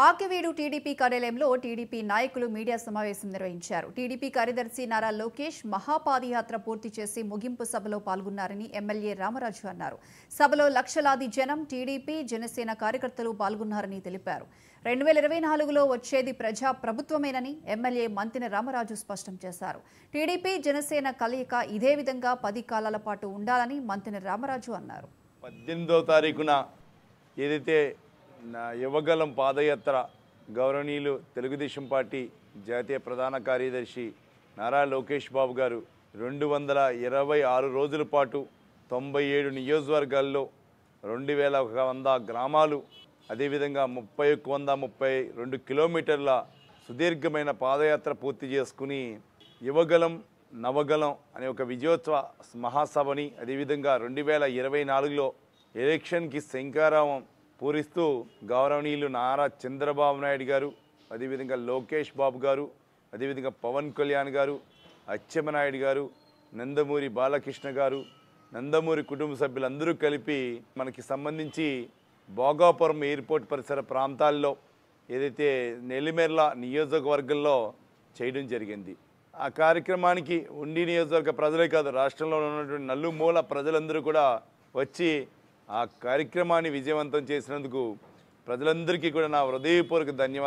Akividu TDP కార్యాలయంలో TDP నాయకులు media సమావేశం నిర్వహించారు. టీడీపీ కార్యదర్శి నారా లోకేష్ మహాపాదయాత్ర పూర్తి చేసి ముగింపు సభలో పాల్గొన్నారని ఎమ్మెల్యే రామరాజు అన్నారు. సభలో లక్షలాది జనం, టీడీపీ, జనసేన కార్యకర్తలు పాల్గొన్నారని తెలిపారు. 2024లో వచ్చేది ప్రజా ప్రభుత్వమేనని ఎమ్మెల్యే మంతిన రామరాజు స్పష్టం చేశారు. టీడీపీ, జనసేన కలయిక ఇదే విధంగా 10 కాలాల పాటు ఉండాలని మంతిన రామరాజు అన్నారు. 18వ తారీఖున ఏదైతే యువగలం పాదయాత్ర గౌరవనీయులు తెలుగుదేశం పార్టీ జాతీయ ప్రధాన కార్యదర్శి నారా లోకేష్ బాబు గారు 226 రోజుల పాటు 97 నియోజకవర్గాల్లో 2100 గ్రామాలు, అదేవిధంగా 3132 కిలోమీటర్ల సుదీర్ఘమైన పాదయాత్ర పూర్తి చేసుకుని యువగలం నవగలం అనే ఒక విజయోత్సవ మహాసభని, అదేవిధంగా 2024లో ఎలక్షన్కి శంకారావం పూరిస్తూ గౌరవనీయులు నారా చంద్రబాబు నాయుడు గారు, అదేవిధంగా లోకేష్ బాబు గారు, అదేవిధంగా పవన్ కళ్యాణ్ గారు, అచ్చెన్నాయుడు గారు, నందమూరి బాలకృష్ణ గారు, నందమూరి కుటుంబ సభ్యులందరూ కలిపి మనకి సంబంధించి భోగాపురం ఎయిర్పోర్ట్ పరిసర ప్రాంతాల్లో ఏదైతే నెల్లిమెర్ల నియోజకవర్గంలో చేయడం జరిగింది. ఆ కార్యక్రమానికి ఉండి నియోజకవర్గ ప్రజలే కాదు, రాష్ట్రంలో ఉన్నటువంటి నలుమూల ప్రజలందరూ కూడా వచ్చి ఆ కార్యక్రమాన్ని విజయవంతం చేసినందుకు ప్రజలందరికీ కూడా నా హృదయపూర్వక ధన్యవాదాలు.